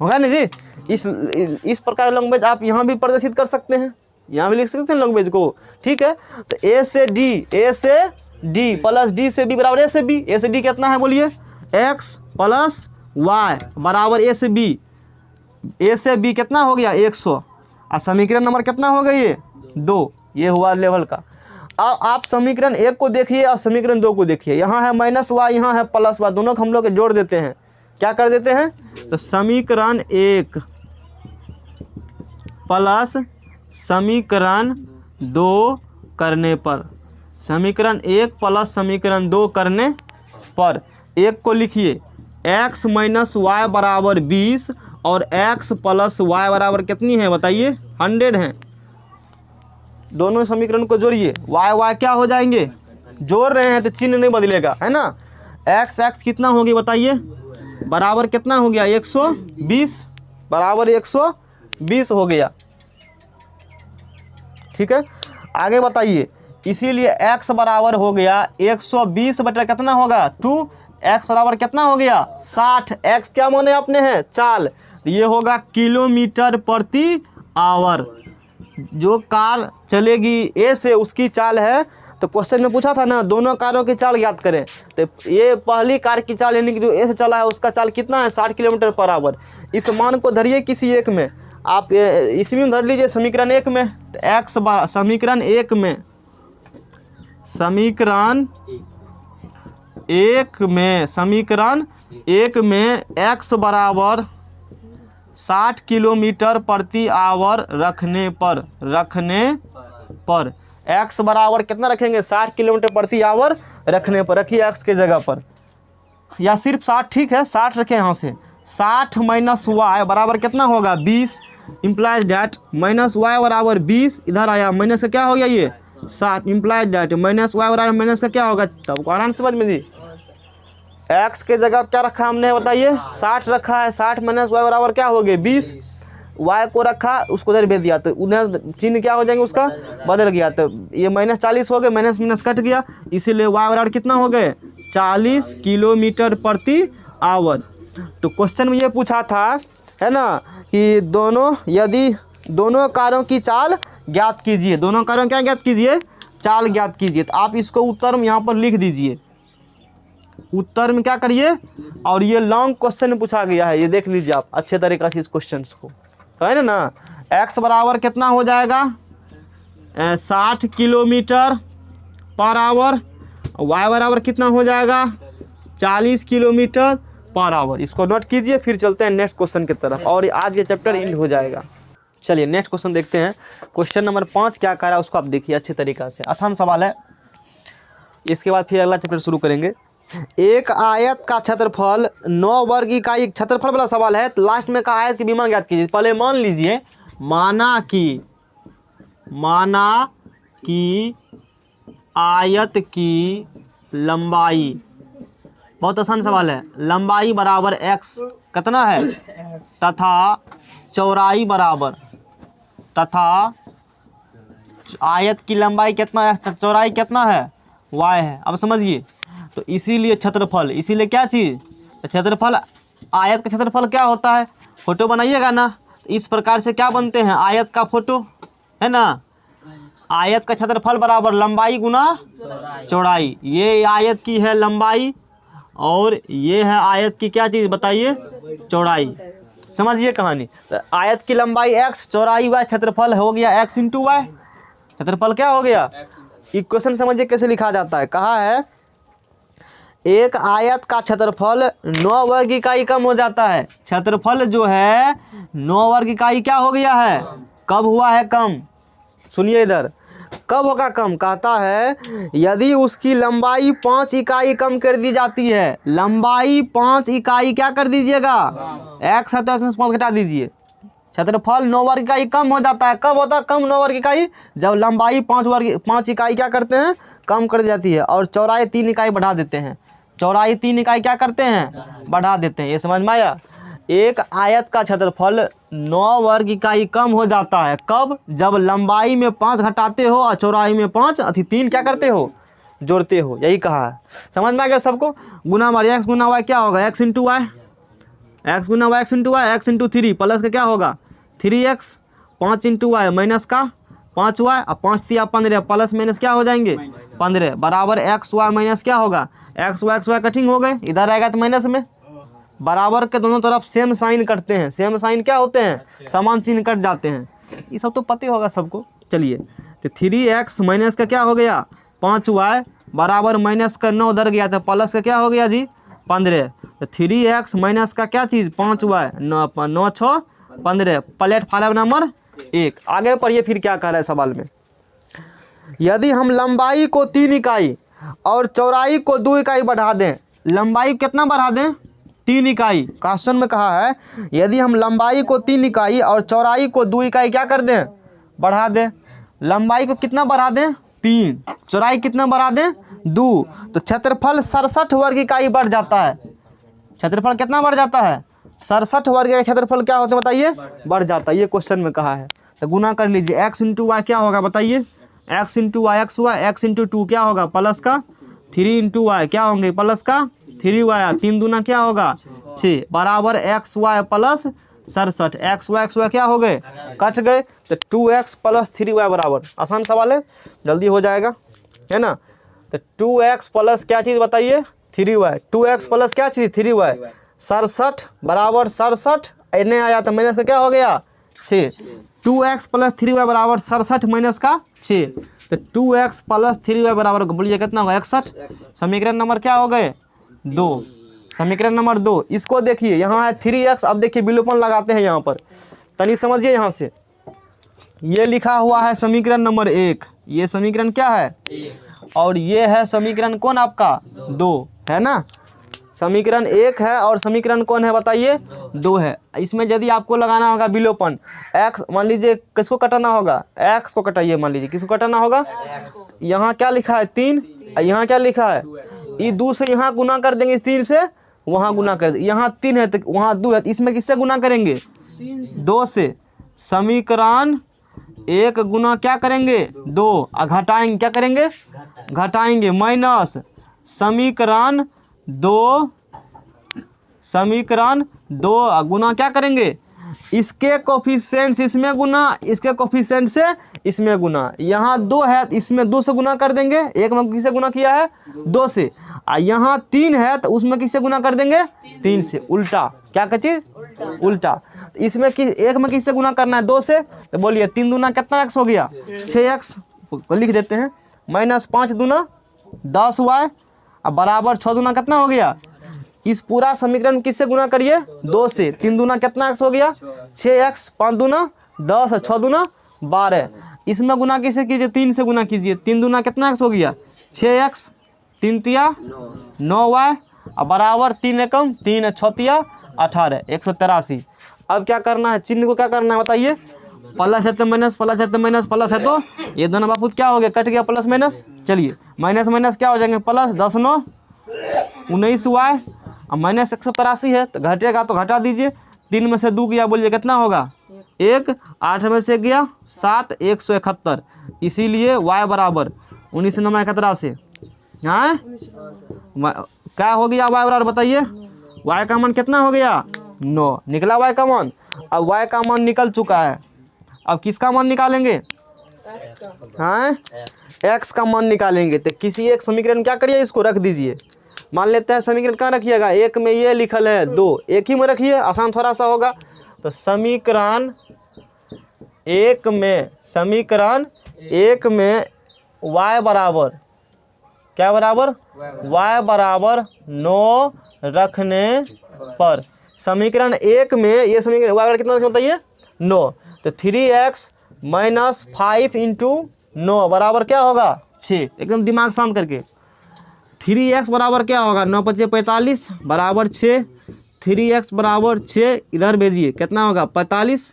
होगा ना जी। इस प्रकार लैंग्वेज आप यहाँ भी प्रदर्शित कर सकते हैं, यहाँ भी लिख सकते हैं लैंग्वेज को, ठीक है। तो ए से डी प्लस डी से बी बराबर ए से बी। ए से डी कितना है बोलिए, एक्स प्लस वाई बराबर ए से बी। ए से बी कितना हो गया 100, और समीकरण नंबर कितना हो गया ये 2। ये हुआ लेवल का। अब आप समीकरण 1 को देखिए और समीकरण 2 को देखिए। यहाँ है माइनस वाई, यहाँ है प्लस वाई, दोनों को हम लोग जोड़ देते हैं। क्या कर देते हैं, तो समीकरण 1 प्लस समीकरण 2 करने पर, समीकरण 1 प्लस समीकरण 2 करने पर 1 को लिखिए x माइनस वाई बराबर 20 और x प्लस वाई बराबर कितनी है बताइए, 100 है। दोनों समीकरण को जोड़िए, y क्या हो जाएंगे, जोड़ रहे हैं तो चिन्ह नहीं बदलेगा, है ना। x कितना होगी बताइए, बराबर कितना हो गया 120, बराबर 120 हो गया, ठीक है। आगे बताइए, इसीलिए x बराबर हो गया 120 बटा कितना होगा 2, x बराबर कितना हो गया 60। x क्या माने आपने है, चाल, ये होगा किलोमीटर प्रति आवर। जो कार चलेगी ए से उसकी चाल है, तो क्वेश्चन में पूछा था ना दोनों कारों की चाल ज्ञात करें, तो ये पहली कार की चाल यानी कि जो ए से चला है उसका चाल कितना है 60 किलोमीटर पर आवर। इस मान को धरिए किसी एक में, आप इसमें धर लीजिए समीकरण 1 में, तो एक्स समीकरण 1 में, समीकरण 1 में x बराबर 60 किलोमीटर प्रति आवर रखने पर x बराबर कितना रखेंगे 60 किलोमीटर प्रति आवर रखने पर, रखिए x के जगह पर, या सिर्फ 60, ठीक है 60 रखें यहाँ से। 60 माइनस वाई बराबर कितना होगा 20, इम्प्लाइज डैट माइनस वाई बराबर 20, इधर आया माइनस का क्या हो गया ये 60, इम्प्लाइज डैट माइनस वाई बराबर माइनस का क्या होगा, सबको आराम से समझ में जी। x के जगह क्या रखा हमने बताइए 60 रखा है, 60 माइनस वाई बराबर क्या हो गए 20, y को रखा उसको उधर भेज दिया तो उधर चिन्ह क्या हो जाएंगे उसका बदल गया, तो ये -40 हो गए, माइनस माइनस कट गया, इसीलिए y बराबर कितना हो गए 40 किलोमीटर प्रति आवर। तो क्वेश्चन में ये पूछा था है ना कि यदि दोनों कारों की चाल ज्ञात कीजिए, दोनों कारों क्या ज्ञात कीजिए, चाल ज्ञात कीजिए। तो आप इसको उत्तर में यहाँ पर लिख दीजिए, उत्तर में क्या करिए, और ये लॉन्ग क्वेश्चन पूछा गया है, ये देख लीजिए आप अच्छे तरीक़े से इस क्वेश्चन को, है ना। x बराबर कितना हो जाएगा 60 किलोमीटर पर आवर, y बराबर कितना हो जाएगा 40 किलोमीटर पर आवर। इसको नोट कीजिए, फिर चलते हैं नेक्स्ट क्वेश्चन की तरफ और आज ये चैप्टर एंड हो जाएगा। चलिए नेक्स्ट क्वेश्चन देखते हैं। क्वेश्चन नंबर 5 क्या कह रहा है उसको आप देखिए अच्छे तरीक़ा से, आसान सवाल है। इसके बाद फिर अगला चैप्टर शुरू करेंगे। एक आयत का क्षेत्रफल 9 वर्ग इकाई, क्षेत्रफल वाला सवाल है, तो लास्ट में का आयत की विमा ज्ञात कीजिए। पहले मान लीजिए, माना कि आयत की लंबाई, बहुत आसान सवाल है, लंबाई बराबर x कितना है तथा चौड़ाई आयत की लंबाई कितना है, चौड़ाई कितना है, y है। अब समझिए, तो इसीलिए क्षेत्रफल, इसीलिए क्या चीज़, तो क्षेत्रफल, आयत का क्षेत्रफल क्या होता है, फोटो बनाइएगा ना, इस प्रकार से क्या बनते हैं, आयत का फोटो है ना। आयत का क्षेत्रफल बराबर लंबाई गुना चौड़ाई। ये आयत की है लंबाई और ये है आयत की क्या चीज़ बताइए, चौड़ाई। समझिए कहानी, तो आयत की लंबाई x, चौड़ाई y, क्षेत्रफल हो गया x इंटू वाई। क्षेत्रफल क्या हो गया, इक्वेशन समझिए कैसे लिखा जाता है। कहा है एक आयत का क्षेत्रफल 9 वर्ग इकाई कम हो जाता है। क्षेत्रफल जो है 9 वर्ग इकाई क्या हो गया है, कब हुआ है कम। सुनिए इधर, कब होगा कम, कहता है यदि उसकी लंबाई 5 इकाई कम कर दी जाती है। लंबाई 5 इकाई क्या कर दीजिएगा, x है तो x में 5 घटा दीजिए। क्षेत्रफल 9 वर्ग इकाई कम हो जाता है, कब होता है कम 9 वर्ग इकाई, जब लंबाई 5 इकाई क्या करते हैं, कम कर दी जाती है, और चौड़ाई 3 इकाई बढ़ा देते हैं। चौड़ाई 3 इकाई क्या करते हैं, बढ़ा देते हैं। ये समझ में आया। एक आयत का क्षेत्रफल 9 वर्ग इकाई कम हो जाता है, कब, जब लंबाई में 5 घटाते हो और चौड़ाई में 3 क्या करते हो, जोड़ते हो। यही कहा है, समझ में आ गया सबको। गुना मारिए, x गुना y क्या होगा, x इंटू वाई, x गुना y, x into y, x into 3 plus का क्या होगा 3x, 5 इंटू वाई माइनस का 5y, और 5 तिया 15, प्लस माइनस क्या हो जाएंगे 15, बराबर x y माइनस क्या होगा, x y कटिंग हो गए, इधर आएगा तो माइनस में। बराबर के दोनों तरफ सेम साइन करते हैं, सेम साइन क्या होते हैं, समान चिन्ह कट जाते हैं। ये सब तो पता होगा सबको। चलिए, तो 3x माइनस का क्या हो गया 5y, बराबर माइनस का 9 उधर गया, तो प्लस का क्या हो गया जी 15। तो 3x माइनस का क्या चीज़ 5y, 9 6 15, प्लेटफॉर्म नंबर 1। आगे पढ़िए फिर क्या कह रहा है सवाल में। यदि हम लंबाई को 3 इकाई और चौड़ाई को 2 इकाई बढ़ा दें, लंबाई कितना बढ़ा दें 3 इकाई। क्वेश्चन में कहा है यदि हम लंबाई को 3 इकाई और चौड़ाई को 2 इकाई क्या कर दें, बढ़ा दें। लंबाई को कितना बढ़ा दें 3, चौड़ाई कितना बढ़ा दें 2, तो क्षेत्रफल 67 वर्ग इकाई बढ़ जाता है। क्षेत्रफल कितना बढ़ जाता है, 67 वर्ग का क्षेत्रफल क्या होता है बताइए, बढ़ जाता है। ये क्वेश्चन में कहा है, तो गुना कर लीजिए। x इंटू वाई क्या होगा बताइए, x into y x y, x into 2 क्या होगा प्लस का 3 इंटू वाई क्या होंगे प्लस का 3y, 3 दूना क्या होगा 6, बराबर x y plus 67। X y क्या हो गए, कट गए, तो 2x प्लस 3y बराबर। आसान सवाल है, जल्दी हो जाएगा, है ना। तो 2x प्लस क्या चीज़ बताइए 3y, 2x प्लस क्या चीज़ 3y, 67 बराबर 67, इन्हें आया तो माइनस का क्या हो गया 6। 2x प्लस 3y बराबर 67 माइनस का 6, तो 2x प्लस 3y बराबर बोलिए कितना होगा 61। समीकरण नंबर क्या हो गए 2, समीकरण नंबर 2। इसको देखिए, यहाँ है 3x, अब देखिए विलोपन लगाते हैं यहाँ पर, तनी समझिए यहाँ से। ये लिखा हुआ है समीकरण नंबर 1, ये समीकरण क्या है, और ये है समीकरण कौन आपका 2, है ना। समीकरण 1 है और समीकरण कौन है बताइए 2 है। इसमें यदि आपको लगाना होगा विलोपन, x मान लीजिए किसको कटाना होगा, x को कटाइए, मान लीजिए किसको कटाना होगा, यहाँ क्या लिखा है 3, यहाँ क्या लिखा है, ये 2 से यहाँ गुना कर देंगे, इस 3 से वहाँ गुना कर देंगे, यहाँ 3 है तो वहाँ 2 है, तो इसमें किससे गुना करेंगे 2 से। समीकरण 1 गुना क्या करेंगे 2, और घटाएंगे क्या करेंगे, घटाएंगे, माइनस समीकरण 2 गुना क्या करेंगे, इसके कोफिशिएंट इसमें गुना, इसके कोफिशिएंट से इसमें गुना। यहाँ 2 है इसमें 2 से गुना कर देंगे, एक में किससे गुना किया है 2 से, और यहाँ 3 है तो उसमें किससे गुना कर देंगे 3 से। उल्टा क्या कहती उल्टा, इसमें एक में किससे गुना करना है 2 से, तो बोलिए 3 दूना कितना x हो गया 6x, लिख देते हैं, माइनस 5 दूना 10y, अब बराबर 6 दूना कितना हो गया। इस पूरा समीकरण किससे गुना करिए 2 से, 3 दूना कितना x हो गया 6x, 5 दूना 10, 6 दूना 12। इसमें गुना किससे कीजिए 3 से गुना कीजिए, 3 दूना कितना x हो गया 6x, 3 तिया 9y, और बराबर 3 एकम 3 6 तिया 18, 183। अब क्या करना है, चिन्ह को क्या करना है बताइए, प्लस है तो माइनस, प्लस है तो माइनस, प्लस है तो ये दोनों बापूत क्या हो गया कट गया प्लस माइनस। चलिए माइनस माइनस क्या हो जाएंगे प्लस, 10 9 19y, और माइनस 183 है तो घटेगा तो घटा दीजिए, 3 में से 2 गया बोलिए कितना होगा 1, 8 में से गया 7, 171, इसीलिए y बराबर 1991 हाँ क्या हो गया y बराबर बताइए, y का मान कितना हो गया 9 निकला y का मान। अब y का मान निकल चुका है, अब किसका मान निकालेंगे हाँ x का मान निकालेंगे। तो किसी एक समीकरण क्या करिए इसको रख दीजिए, मान लेते हैं समीकरण कहाँ रखिएगा, एक में ये लिखल है 2, एक ही में रखिए आसान थोड़ा सा होगा। तो समीकरण एक में y बराबर क्या बराबर y बराबर 9 रखने पर समीकरण एक में ये समीकरण y बराबर कितना रखना बताइए 9। तो 3x माइनस 5 इंटू 9 बराबर क्या होगा 6। एकदम दिमाग शांत करके 3x बराबर क्या होगा 9 × 5 = 45 बराबर 6, 3x बराबर 6 इधर भेजिए कितना होगा 45,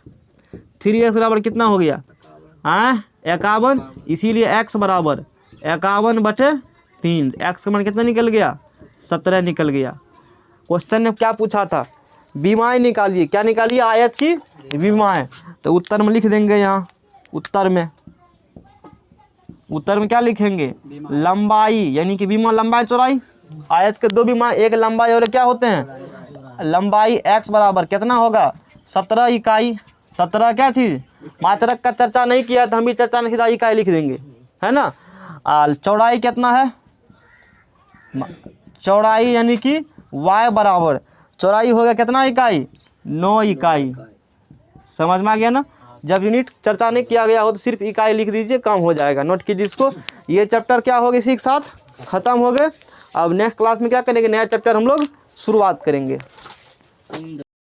3x बराबर कितना हो गया हाँ 51, इसीलिए x बराबर 51/3, x का मान कितना निकल गया 17 निकल गया। क्वेश्चन ने क्या पूछा था विमाएँ निकालिए, क्या निकालिए आयत की विमाएँ। तो उत्तर में लिख देंगे, यहाँ उत्तर में क्या लिखेंगे लंबाई, यानी कि विमा लंबाई चौड़ाई, आयत के दो विमा एक लंबाई और क्या होते हैं लंबाई। x बराबर कितना होगा 17 इकाई, 17 क्या चीज़ मात्रक का चर्चा नहीं किया तो हम भी चर्चा नहीं सीधा इकाई लिख देंगे है ना। चौड़ाई कितना है चौड़ाई यानी कि y बराबर चौड़ाई हो गया कितना इकाई 9 इकाई। समझ में आ गया ना। जब यूनिट चर्चा नहीं किया गया हो तो सिर्फ इकाई लिख दीजिए, काम हो जाएगा। नोट कीजिए इसको। ये चैप्टर क्या हो गया इसी के साथ ख़त्म हो गए। अब नेक्स्ट क्लास में क्या करेंगे, नया चैप्टर हम लोग शुरुआत करेंगे।